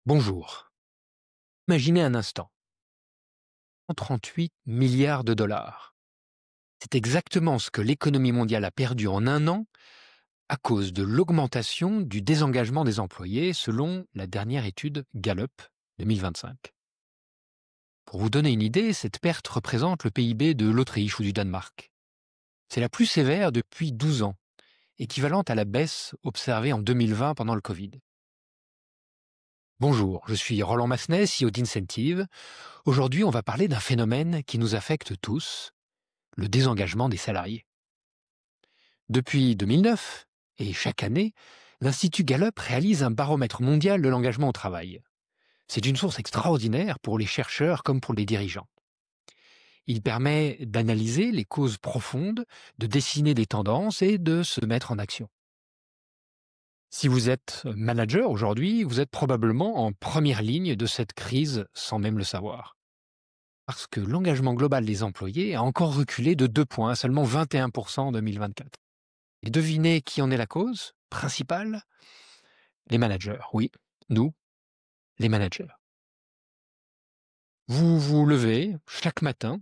Bonjour. Imaginez un instant, 38 milliards de dollars. C'est exactement ce que l'économie mondiale a perdu en un an à cause de l'augmentation du désengagement des employés selon la dernière étude Gallup 2025. Pour vous donner une idée, cette perte représente le PIB de l'Autriche ou du Danemark. C'est la plus sévère depuis 12 ans, équivalente à la baisse observée en 2020 pendant le Covid. Bonjour, je suis Roland Massenet, CEO d'Incentive. Aujourd'hui, on va parler d'un phénomène qui nous affecte tous, le désengagement des salariés. Depuis 2009, et chaque année, l'Institut Gallup réalise un baromètre mondial de l'engagement au travail. C'est une source extraordinaire pour les chercheurs comme pour les dirigeants. Il permet d'analyser les causes profondes, de dessiner des tendances et de se mettre en action. Si vous êtes manager aujourd'hui, vous êtes probablement en première ligne de cette crise sans même le savoir. Parce que l'engagement global des employés a encore reculé de 2 points, à seulement 21% en 2024. Et devinez qui en est la cause principale? Les managers, oui, nous, les managers. Vous vous levez chaque matin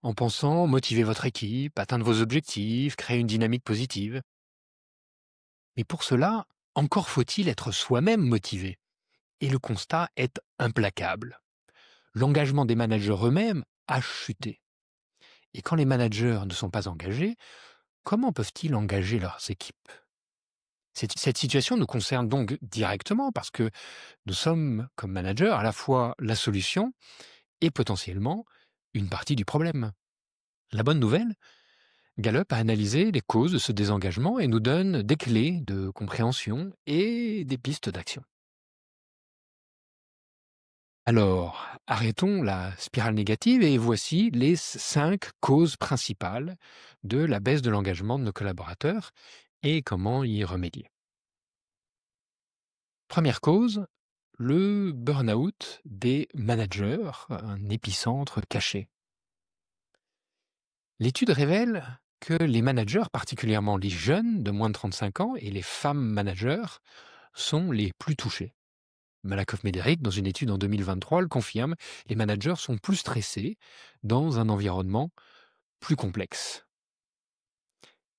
en pensant motiver votre équipe, atteindre vos objectifs, créer une dynamique positive. Mais pour cela, encore faut-il être soi-même motivé. Et le constat est implacable. L'engagement des managers eux-mêmes a chuté. Et quand les managers ne sont pas engagés, comment peuvent-ils engager leurs équipes? Cette situation nous concerne donc directement parce que nous sommes, comme managers, à la fois la solution et potentiellement une partie du problème. La bonne nouvelle, Gallup a analysé les causes de ce désengagement et nous donne des clés de compréhension et des pistes d'action. Alors, arrêtons la spirale négative et voici les 5 causes principales de la baisse de l'engagement de nos collaborateurs et comment y remédier. Première cause, le burn-out des managers, un épicentre caché. L'étude révèle que les managers, particulièrement les jeunes de moins de 35 ans et les femmes managers, sont les plus touchés. Malakoff-Médéric, dans une étude en 2023, le confirme, les managers sont plus stressés dans un environnement plus complexe.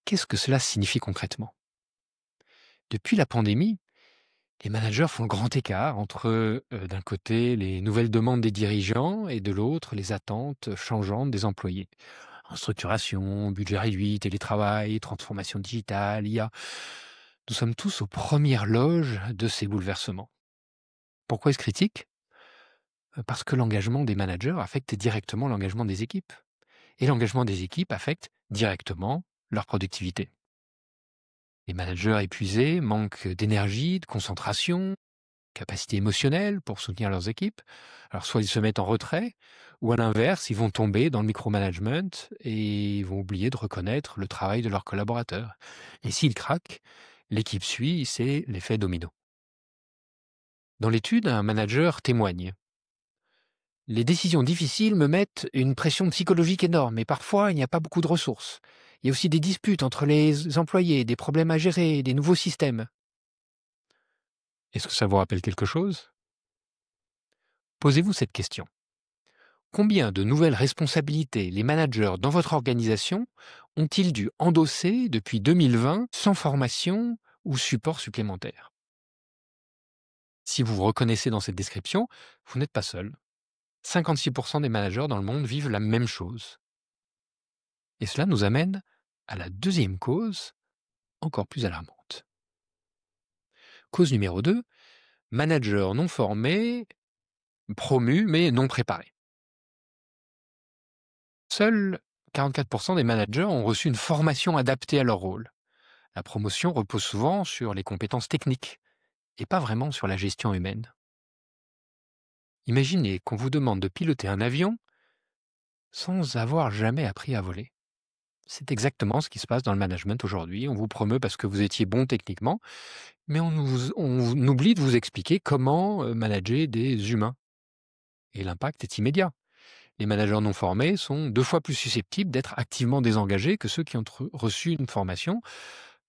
Qu'est-ce que cela signifie concrètement? Depuis la pandémie, les managers font le grand écart entre, d'un côté, les nouvelles demandes des dirigeants et de l'autre, les attentes changeantes des employés. En structuration, budget réduit, télétravail, transformation digitale, IA. Nous sommes tous aux premières loges de ces bouleversements. Pourquoi est-ce critique? Parce que l'engagement des managers affecte directement l'engagement des équipes. Et l'engagement des équipes affecte directement leur productivité. Les managers épuisés manquent d'énergie, de concentration, capacité émotionnelle pour soutenir leurs équipes. Alors soit ils se mettent en retrait, ou à l'inverse, ils vont tomber dans le micromanagement et ils vont oublier de reconnaître le travail de leurs collaborateurs. Et s'ils craquent, l'équipe suit, c'est l'effet domino. Dans l'étude, un manager témoigne. Les décisions difficiles me mettent une pression psychologique énorme et parfois il n'y a pas beaucoup de ressources. Il y a aussi des disputes entre les employés, des problèmes à gérer, des nouveaux systèmes. Est-ce que ça vous rappelle quelque chose? Posez-vous cette question. Combien de nouvelles responsabilités les managers dans votre organisation ont-ils dû endosser depuis 2020 sans formation ou support supplémentaire? Si vous vous reconnaissez dans cette description, vous n'êtes pas seul. 56% des managers dans le monde vivent la même chose. Et cela nous amène à la deuxième cause, encore plus alarmante. Cause numéro 2, managers non formés, promus mais non préparés. Seuls 44% des managers ont reçu une formation adaptée à leur rôle. La promotion repose souvent sur les compétences techniques et pas vraiment sur la gestion humaine. Imaginez qu'on vous demande de piloter un avion sans avoir jamais appris à voler. C'est exactement ce qui se passe dans le management aujourd'hui. On vous promeut parce que vous étiez bon techniquement, mais on oublie de vous expliquer comment manager des humains. Et l'impact est immédiat. Les managers non formés sont 2 fois plus susceptibles d'être activement désengagés que ceux qui ont reçu une formation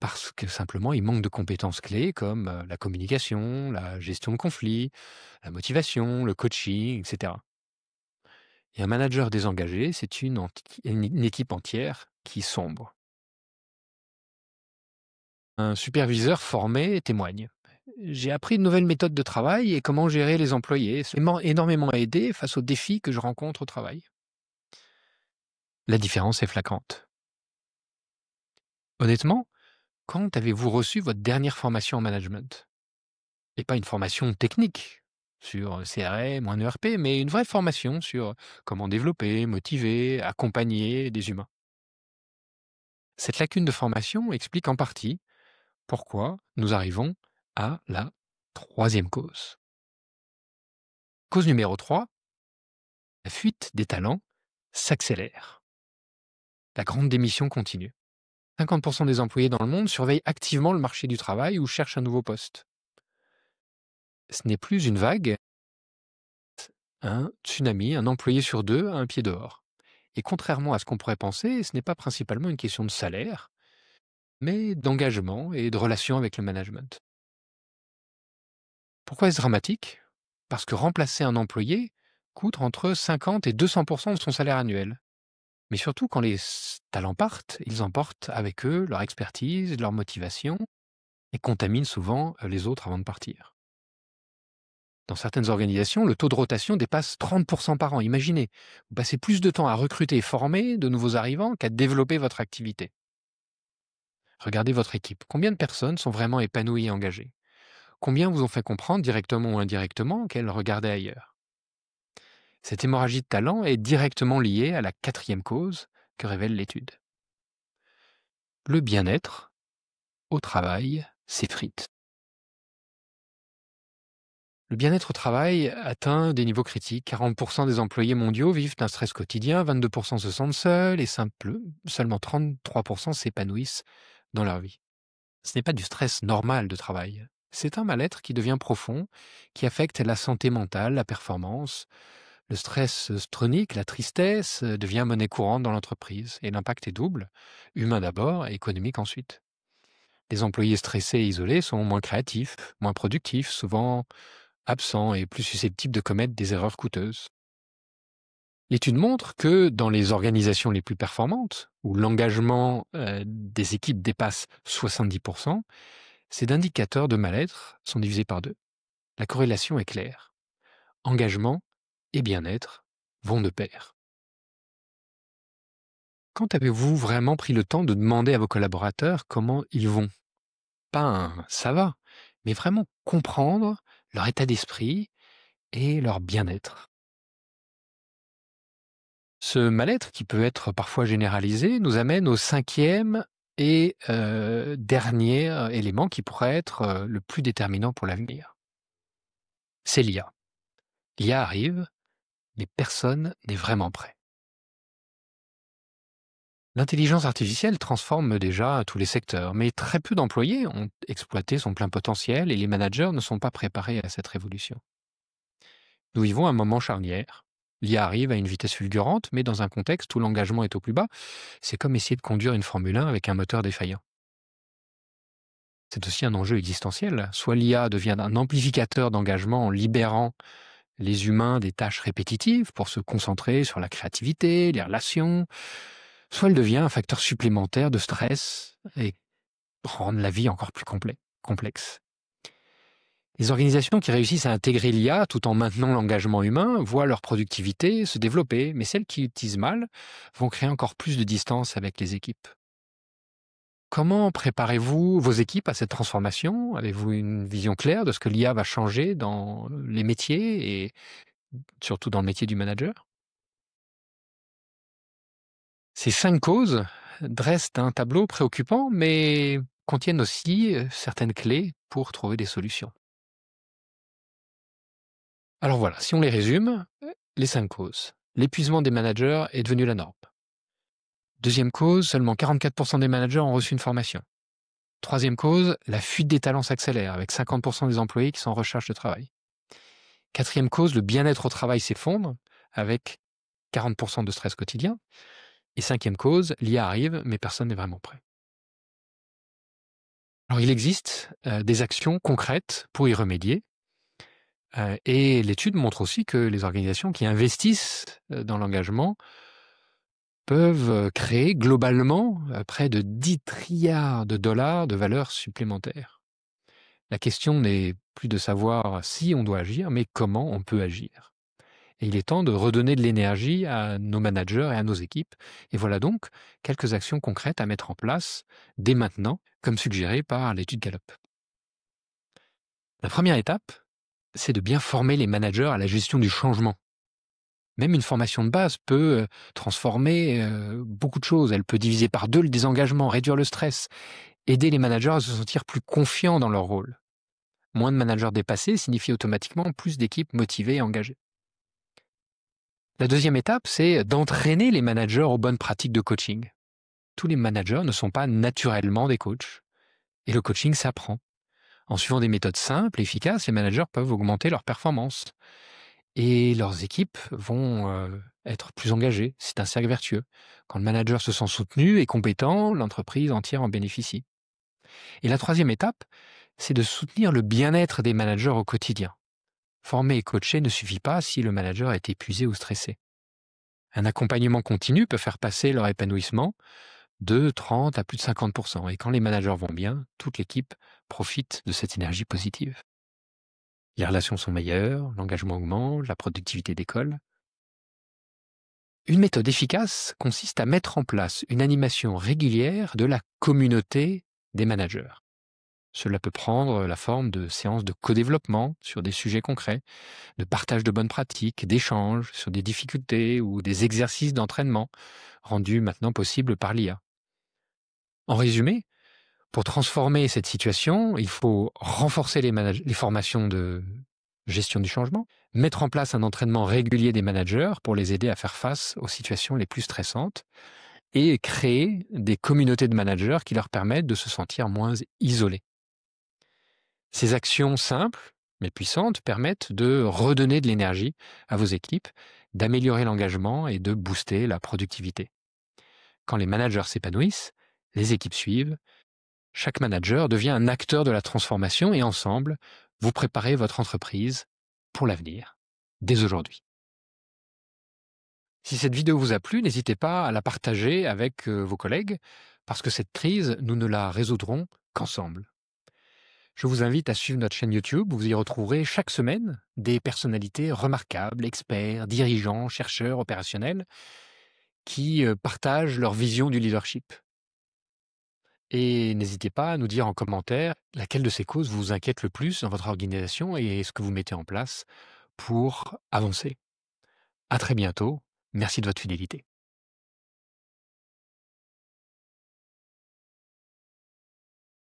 Parce que simplement, il manque de compétences clés comme la communication, la gestion de conflits, la motivation, le coaching, etc. Et un manager désengagé, c'est une équipe entière qui sombre. Un superviseur formé témoigne. J'ai appris de nouvelles méthodes de travail et comment gérer les employés. Ça m'a énormément aidé face aux défis que je rencontre au travail. La différence est flagrante. Honnêtement, quand avez-vous reçu votre dernière formation en management? Et pas une formation technique sur CRM ou un ERP, mais une vraie formation sur comment développer, motiver, accompagner des humains. Cette lacune de formation explique en partie pourquoi nous arrivons à la troisième cause. Cause numéro 3, la fuite des talents s'accélère. La grande démission continue. 50% des employés dans le monde surveillent activement le marché du travail ou cherchent un nouveau poste. Ce n'est plus une vague, un tsunami, un employé sur deux a un pied dehors. Et contrairement à ce qu'on pourrait penser, ce n'est pas principalement une question de salaire, mais d'engagement et de relation avec le management. Pourquoi est-ce dramatique? Parce que remplacer un employé coûte entre 50 et 200% de son salaire annuel. Mais surtout, quand les talents partent, ils emportent avec eux leur expertise, leur motivation, et contaminent souvent les autres avant de partir. Dans certaines organisations, le taux de rotation dépasse 30% par an. Imaginez, vous passez plus de temps à recruter et former de nouveaux arrivants qu'à développer votre activité. Regardez votre équipe. Combien de personnes sont vraiment épanouies et engagées? Combien vous ont fait comprendre, directement ou indirectement, qu'elles regardaient ailleurs? Cette hémorragie de talent est directement liée à la quatrième cause que révèle l'étude. Le bien-être au travail s'effrite. Le bien-être au travail atteint des niveaux critiques. 40% des employés mondiaux vivent un stress quotidien, 22% se sentent seuls et seulement 33% s'épanouissent dans leur vie. Ce n'est pas du stress normal de travail. C'est un mal-être qui devient profond, qui affecte la santé mentale, la performance. Le stress chronique, la tristesse, devient monnaie courante dans l'entreprise. Et l'impact est double, humain d'abord et économique ensuite. Les employés stressés et isolés sont moins créatifs, moins productifs, souvent absents et plus susceptibles de commettre des erreurs coûteuses. L'étude montre que dans les organisations les plus performantes, où l'engagement des équipes dépasse 70%, ces indicateurs de mal-être sont divisés par deux. La corrélation est claire. Engagement et bien-être vont de pair. Quand avez-vous vraiment pris le temps de demander à vos collaborateurs comment ils vont? Pas un ça va, mais vraiment comprendre leur état d'esprit et leur bien-être. Ce mal-être, qui peut être parfois généralisé, nous amène au cinquième et dernier élément qui pourrait être le plus déterminant pour l'avenir. C'est l'IA. L'IA arrive, mais personne n'est vraiment prêt. L'intelligence artificielle transforme déjà tous les secteurs, mais très peu d'employés ont exploité son plein potentiel et les managers ne sont pas préparés à cette révolution. Nous vivons un moment charnière. L'IA arrive à une vitesse fulgurante, mais dans un contexte où l'engagement est au plus bas. C'est comme essayer de conduire une Formule 1 avec un moteur défaillant. C'est aussi un enjeu existentiel. Soit l'IA devient un amplificateur d'engagement en libérant les humains des tâches répétitives pour se concentrer sur la créativité, les relations, soit elle devient un facteur supplémentaire de stress et rendre la vie encore plus complexe. Les organisations qui réussissent à intégrer l'IA tout en maintenant l'engagement humain voient leur productivité se développer, mais celles qui l'utilisent mal vont créer encore plus de distance avec les équipes. Comment préparez-vous vos équipes à cette transformation? Avez-vous une vision claire de ce que l'IA va changer dans les métiers et surtout dans le métier du manager? Ces 5 causes dressent un tableau préoccupant, mais contiennent aussi certaines clés pour trouver des solutions. Alors voilà, si on les résume, les 5 causes. L'épuisement des managers est devenu la norme. Deuxième cause, seulement 44% des managers ont reçu une formation. Troisième cause, la fuite des talents s'accélère, avec 50% des employés qui sont en recherche de travail. Quatrième cause, le bien-être au travail s'effondre, avec 40% de stress quotidien. Et cinquième cause, l'IA arrive, mais personne n'est vraiment prêt. Alors il existe, des actions concrètes pour y remédier, et l'étude montre aussi que les organisations qui investissent, dans l'engagement peuvent, créer globalement, près de 10 trilliards de dollars de valeur supplémentaire. La question n'est plus de savoir si on doit agir, mais comment on peut agir. Et il est temps de redonner de l'énergie à nos managers et à nos équipes. Et voilà donc quelques actions concrètes à mettre en place dès maintenant, comme suggéré par l'étude Gallup. La première étape, c'est de bien former les managers à la gestion du changement. Même une formation de base peut transformer beaucoup de choses. Elle peut diviser par 2 le désengagement, réduire le stress, aider les managers à se sentir plus confiants dans leur rôle. Moins de managers dépassés signifie automatiquement plus d'équipes motivées et engagées. La deuxième étape, c'est d'entraîner les managers aux bonnes pratiques de coaching. Tous les managers ne sont pas naturellement des coachs, et le coaching s'apprend. En suivant des méthodes simples et efficaces, les managers peuvent augmenter leur performance, et leurs équipes vont être plus engagées. C'est un cercle vertueux. Quand le manager se sent soutenu et compétent, l'entreprise entière en bénéficie. Et la troisième étape, c'est de soutenir le bien-être des managers au quotidien. Former et coacher ne suffit pas si le manager est épuisé ou stressé. Un accompagnement continu peut faire passer leur épanouissement de 30 à plus de 50%. Et quand les managers vont bien, toute l'équipe profite de cette énergie positive. Les relations sont meilleures, l'engagement augmente, la productivité décolle. Une méthode efficace consiste à mettre en place une animation régulière de la communauté des managers. Cela peut prendre la forme de séances de co-développement sur des sujets concrets, de partage de bonnes pratiques, d'échanges sur des difficultés ou des exercices d'entraînement rendus maintenant possibles par l'IA. En résumé, pour transformer cette situation, il faut renforcer les formations de gestion du changement, mettre en place un entraînement régulier des managers pour les aider à faire face aux situations les plus stressantes et créer des communautés de managers qui leur permettent de se sentir moins isolés. Ces actions simples mais puissantes permettent de redonner de l'énergie à vos équipes, d'améliorer l'engagement et de booster la productivité. Quand les managers s'épanouissent, les équipes suivent. Chaque manager devient un acteur de la transformation et ensemble, vous préparez votre entreprise pour l'avenir, dès aujourd'hui. Si cette vidéo vous a plu, n'hésitez pas à la partager avec vos collègues, parce que cette crise, nous ne la résoudrons qu'ensemble. Je vous invite à suivre notre chaîne YouTube, vous y retrouverez chaque semaine des personnalités remarquables, experts, dirigeants, chercheurs, opérationnels, qui partagent leur vision du leadership. Et n'hésitez pas à nous dire en commentaire laquelle de ces causes vous inquiète le plus dans votre organisation et ce que vous mettez en place pour avancer. À très bientôt. Merci de votre fidélité.